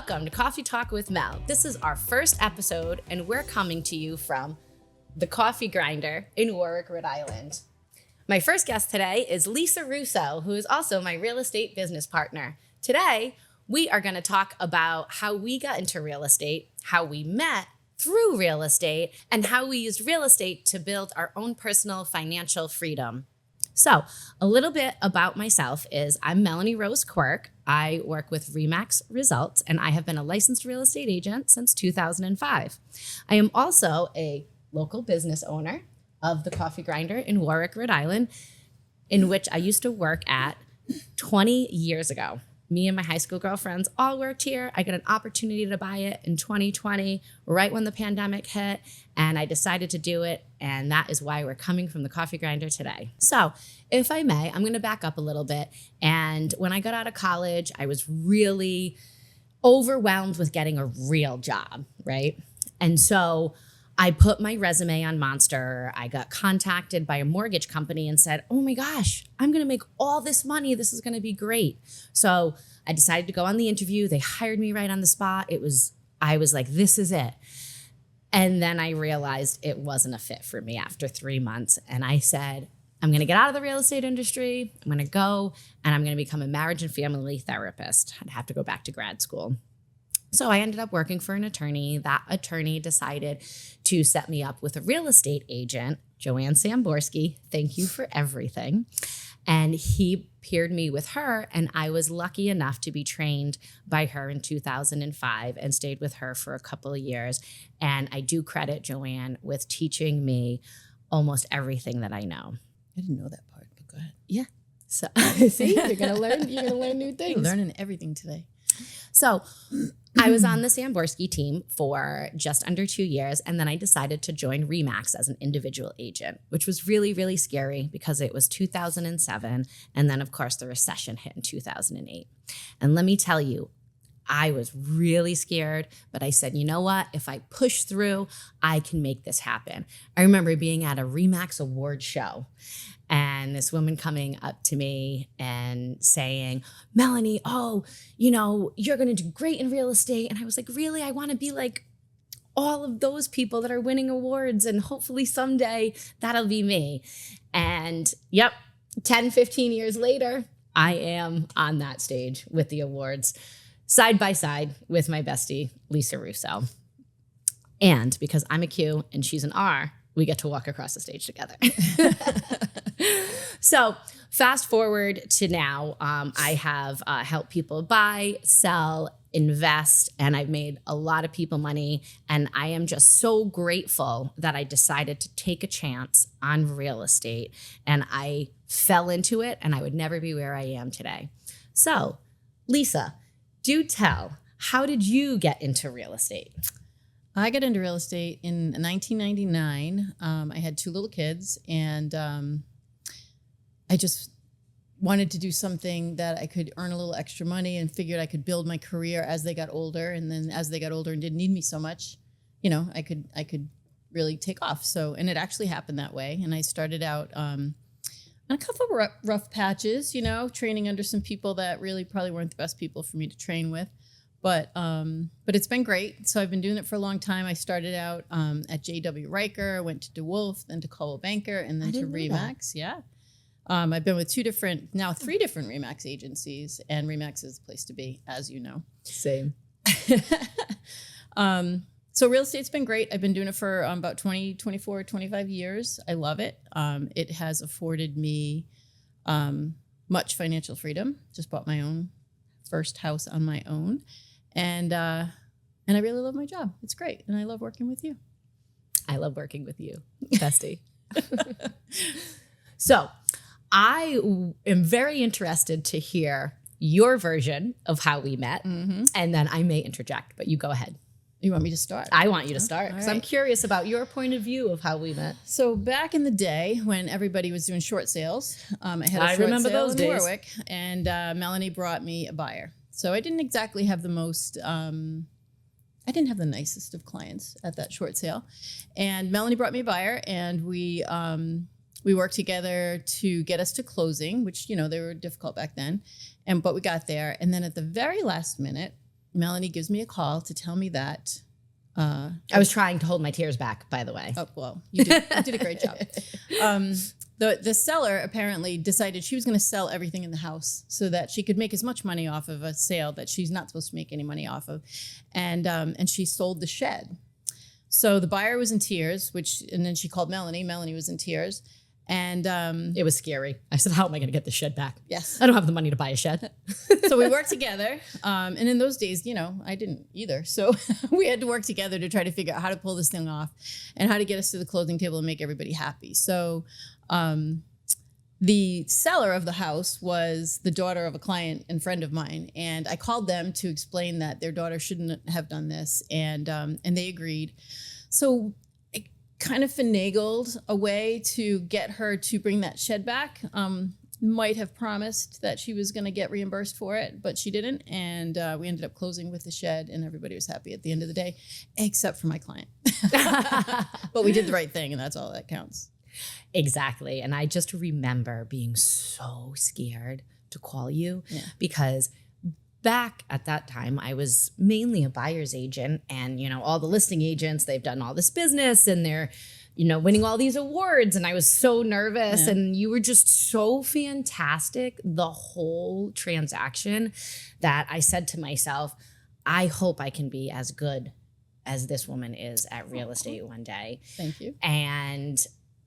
Welcome to Coffee Talk with Mel. This is our first episode, and we're coming to you from the Coffee Grinder in Warwick, Rhode Island. My first guest today is Lisa Russo, who is also my real estate business partner. Today, we are going to talk about how we got into real estate, how we met through real estate, and how we used real estate to build our own personal financial freedom. So a little bit about myself is I'm Melanie Rose Quirk. I work with RE/MAX Results, and I have been a licensed real estate agent since 2005. I am also a local business owner of the Coffee Grinder in Warwick, Rhode Island, in which I used to work at 20 years ago. Me and my high school girlfriends all worked here. I got an opportunity to buy it in 2020, right when the pandemic hit, and I decided to do it, and that is why we're coming from the Coffee Grinder today. So, if I may, I'm going to back up a little bit, and when I got out of college, I was really overwhelmed with getting a real job, right? And so I put my resume on Monster. I got contacted by a mortgage company and said, oh my gosh, I'm going to make all this money. This is going to be great. So I decided to go on the interview. They hired me right on the spot. I was like, this is it. And then I realized it wasn't a fit for me after 3 months. And I said, I'm going to get out of the real estate industry. I'm going to go and I'm going to become a marriage and family therapist. I'd have to go back to grad school. So I ended up working for an attorney. That attorney decided to set me up with a real estate agent, Joanne Samborski. Thank you for everything. And he paired me with her, and I was lucky enough to be trained by her in 2005 and stayed with her for a couple of years. And I do credit Joanne with teaching me almost everything that I know. I didn't know that part, but go ahead. Yeah. So see, you're gonna learn new things. You're learning everything today. So I was on the Samborski team for just under 2 years, and then I decided to join RE/MAX as an individual agent, which was really, really scary because it was 2007, and then, of course, the recession hit in 2008. And let me tell you, I was really scared, but I said, you know what? If I push through, I can make this happen. I remember being at a RE/MAX award show, and this woman coming up to me and saying, Melanie, you're going to do great in real estate. And I was like, really? I want to be like all of those people that are winning awards, and hopefully someday that'll be me. And yep, 10, 15 years later, I am on that stage with the awards, side by side with my bestie, Lisa Russo. And because I'm a Q and she's an R, we get to walk across the stage together. So fast forward to now, I have helped people buy, sell, invest, and I've made a lot of people money. And I am just so grateful that I decided to take a chance on real estate, and I fell into it, and I would never be where I am today. So Lisa, do tell, how did you get into real estate? I got into real estate in 1999. I had 2 little kids, and I just wanted to do something that I could earn a little extra money, and figured I could build my career as they got older. And then as they got older and didn't need me so much, I could really take off. So, and it actually happened that way. And I started out on a couple of rough patches, training under some people that really probably weren't the best people for me to train with. But it's been great. So I've been doing it for a long time. I started out at J.W. Riker, went to DeWolf, then to Coldwell Banker, and then to RE/MAX. Yeah. I've been with 3 different RE/MAX agencies, and RE/MAX is the place to be, as you know. Same. So real estate's been great. I've been doing it for about 20, 24, 25 years. I love it. It has afforded me much financial freedom. Just bought my own first house on my own. And I really love my job. It's great. And I love working with you. I love working with you, bestie. So I am very interested to hear your version of how we met. Mm-hmm. And then I may interject, but you go ahead. You want me to start? I want you to start because right. I'm curious about your point of view of how we met. So back in the day when everybody was doing short sales, I had a short sale in Warwick, and Melanie brought me a buyer. So I didn't exactly have the most, I didn't have the nicest of clients at that short sale. And Melanie brought me a buyer, and we worked together to get us to closing, which, they were difficult back then. But we got there. And then at the very last minute, Melanie gives me a call to tell me that. I was trying to hold my tears back, by the way. Oh, well, you did a great job. The seller apparently decided she was going to sell everything in the house so that she could make as much money off of a sale that she's not supposed to make any money off of. And she sold the shed. So the buyer was in tears, and then she called Melanie. Melanie was in tears. And it was scary. I said, how am I going to get the shed back? Yes. I don't have the money to buy a shed. So we worked together. And in those days, I didn't either. So we had to work together to try to figure out how to pull this thing off and how to get us to the closing table and make everybody happy. So the seller of the house was the daughter of a client and friend of mine. And I called them to explain that their daughter shouldn't have done this. And they agreed. So I kind of finagled a way to get her to bring that shed back. Might have promised that she was going to get reimbursed for it, but she didn't. And we ended up closing with the shed and everybody was happy at the end of the day, except for my client. But we did the right thing and that's all that counts. Exactly. And I just remember being so scared to call you because back at that time, I was mainly a buyer's agent and, all the listing agents, they've done all this business and they're, winning all these awards. And I was so nervous and you were just so fantastic the whole transaction that I said to myself, I hope I can be as good as this woman is at real estate one day. Thank you. And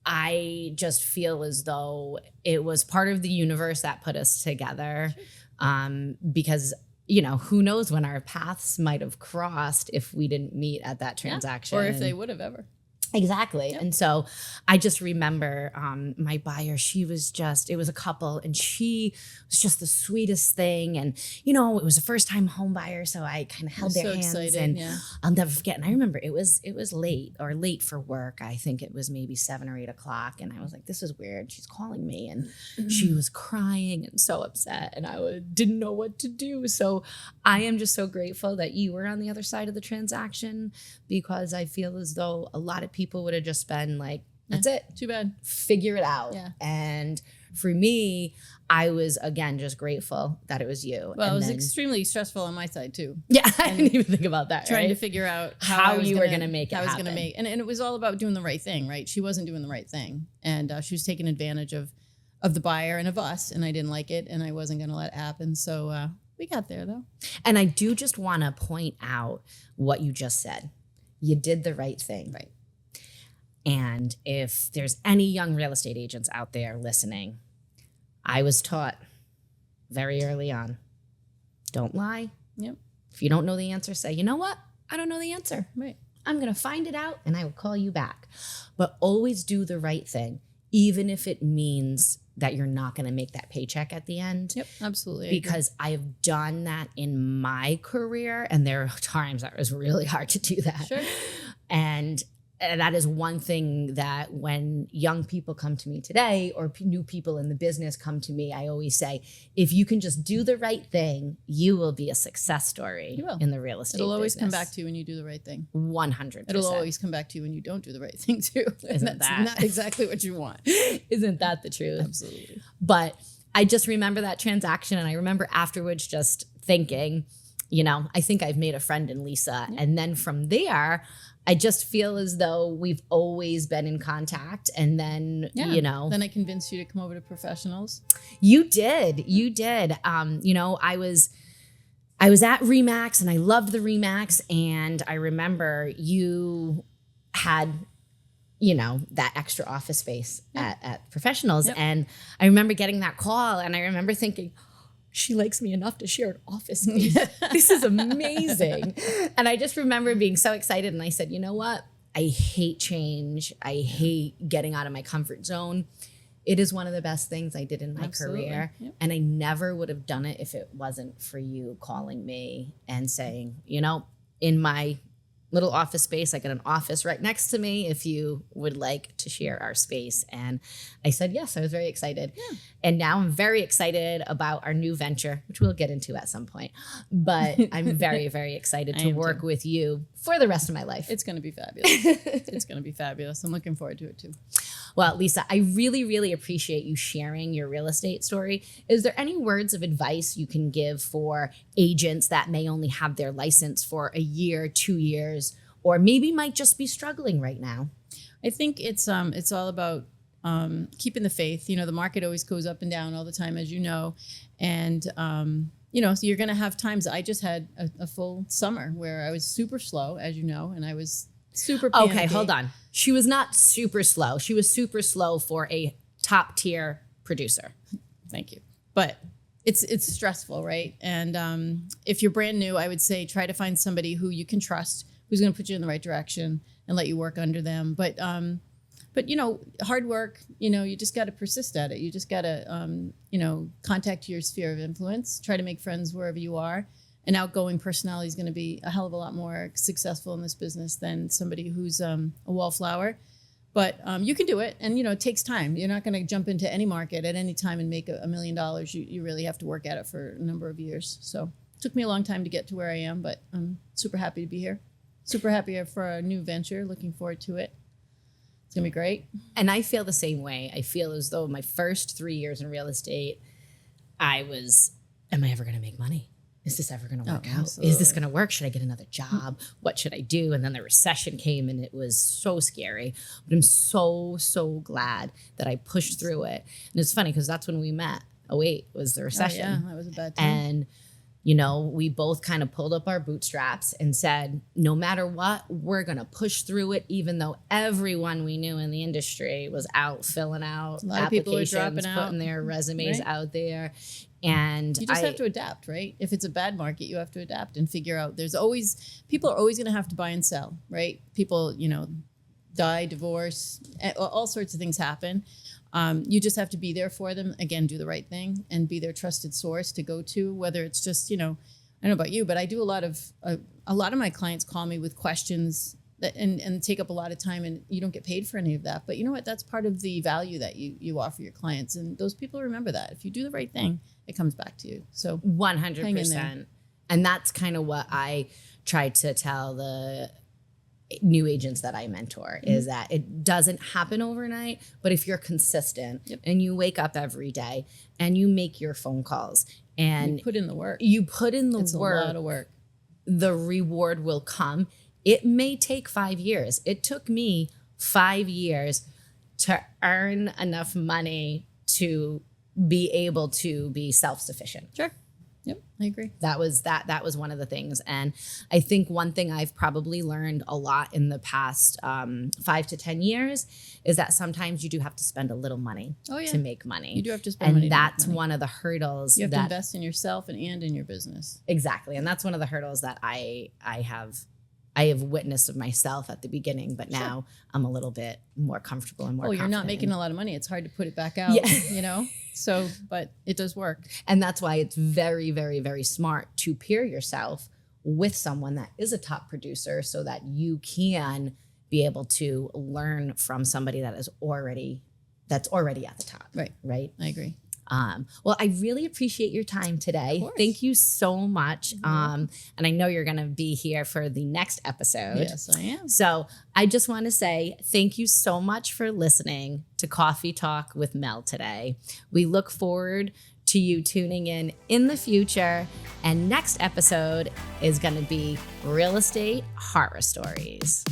I just feel as though it was part of the universe that put us together. Because who knows when our paths might have crossed if we didn't meet at that transaction. Or if they would have ever. Exactly. Yep. And so I just remember my buyer, it was a couple and she was just the sweetest thing. And, it was a first time home buyer. So I kind of held their hands excited, and I'll never forget. And I remember it was late for work. I think it was maybe 7 or 8 o'clock. And I was like, this is weird. She's calling me and she was crying and so upset and I didn't know what to do. So I am just so grateful that you were on the other side of the transaction because I feel as though a lot of people would have just been like, that's it. Too bad. Figure it out. Yeah. And for me, I was, again, just grateful that it was you. Well, it was extremely stressful on my side too. Yeah, I didn't even think about that. Trying to right? figure out how you were going to make it happen. I was going to make, and it was all about doing the right thing, right? She wasn't doing the right thing. And she was taking advantage of the buyer and of us. And I didn't like it. And I wasn't going to let it happen. So we got there though. And I do just want to point out what you just said. You did the right thing. Right. And if there's any young real estate agents out there listening, I was taught very early on, don't lie. Yep. If you don't know the answer, say, you know what? I don't know the answer. Right. I'm going to find it out and I will call you back. But always do the right thing, even if it means that you're not going to make that paycheck at the end. Yep, absolutely. Because I've done that in my career and there are times that it was really hard to do that. Sure. And that is one thing that when young people come to me today or new people in the business come to me, I always say, if you can just do the right thing, you will be a success story in the real estate It'll always business. come back to you when you do the right thing. 100%. It'll always come back to you when you don't do the right thing too. Isn't That's that not exactly what you want. Isn't that the truth? Absolutely. But I just remember that transaction and I remember afterwards just thinking, I think I've made a friend in Lisa. Yeah. And then from there, I just feel as though we've always been in contact. And then, Then I convinced you to come over to Professionals. You did. I was at Remax and I loved the Remax. And I remember you had, that extra office space at Professionals. Yep. And I remember getting that call and I remember thinking, she likes me enough to share an office space. This is amazing. And I just remember being so excited. And I said, you know what? I hate change. I hate getting out of my comfort zone. It is one of the best things I did in my career. Yep. And I never would have done it if it wasn't for you calling me and saying, in my little office space, I got an office right next to me if you would like to share our space. And I said, yes, I was very excited. Yeah. And now I'm very excited about our new venture, which we'll get into at some point. But I'm very, very excited to work with you for the rest of my life. It's going to be fabulous. It's going to be fabulous. I'm looking forward to it too. Well, Lisa, I really, really appreciate you sharing your real estate story. Is there any words of advice you can give for agents that may only have their license for a year, 2 years, or maybe might just be struggling right now? I think it's all about keeping the faith. You know, the market always goes up and down all the time, as you know, and so you're going to have times. I just had a full summer where I was super slow, as you know, and I was super panicky. Okay, hold on. She was not super slow. She was super slow for a top tier producer. Thank you. But it's stressful, right? And if you're brand new, I would say try to find somebody who you can trust, who's going to put you in the right direction and let you work under them. But hard work, you just got to persist at it. You just got to, contact your sphere of influence, try to make friends wherever you are. An outgoing personality is going to be a hell of a lot more successful in this business than somebody who's a wallflower. But you can do it. And, it takes time. You're not going to jump into any market at any time and make $1 million. You really have to work at it for a number of years. So it took me a long time to get to where I am, but I'm super happy to be here. Super happy for a new venture. Looking forward to it. It's going to be great. And I feel the same way. I feel as though my first 3 years in real estate, am I ever going to make money? Is this ever going to work out? Absolutely. Is this going to work? Should I get another job? What should I do? And then the recession came and it was so scary. But I'm so, so glad that I pushed through it. And it's funny because that's when we met. Oh, wait, was the recession. Oh, yeah, that was a bad time. And we both kind of pulled up our bootstraps and said, no matter what, we're going to push through it, even though everyone we knew in the industry was out filling out a lot of people are dropping applications, out, putting their resumes right? out there. And you just have to adapt, right? If it's a bad market, you have to adapt and figure out people are always going to have to buy and sell, right? People, die, divorce, all sorts of things happen. You just have to be there for them. Again, do the right thing and be their trusted source to go to, whether it's just, I don't know about you, but I do a lot of my clients call me with questions that and take up a lot of time, and you don't get paid for any of that. But you know what? That's part of the value that you offer your clients. And those people remember that. If you do the right thing, it comes back to you. So 100%. And that's kind of what I try to tell the new agents that I mentor is that it doesn't happen overnight, but if you're consistent and you wake up every day and you make your phone calls and you put in the work, it's a lot of work, the reward will come. It may take 5 years. It took me 5 years to earn enough money to be able to be self-sufficient. Sure. Yep, I agree. That was one of the things. And I think one thing I've probably learned a lot in the past 5 to 10 years is that sometimes you do have to spend a little money to make money. You do have to spend money. And that's one of the hurdles. You have to invest in yourself and in your business. Exactly. And that's one of the hurdles that I have witnessed of myself at the beginning, but now I'm a little bit more comfortable and more confident. You're not making a lot of money. It's hard to put it back out, So, but it does work. And that's why it's very, very, very smart to pair yourself with someone that is a top producer so that you can be able to learn from somebody that's already at the top. Right. I agree. Well, I really appreciate your time today. Thank you so much. And I know you're going to be here for the next episode. Yes, I am. So I just want to say thank you so much for listening to Coffee Talk with Mel today. We look forward to you tuning in the future. And next episode is going to be real estate horror stories.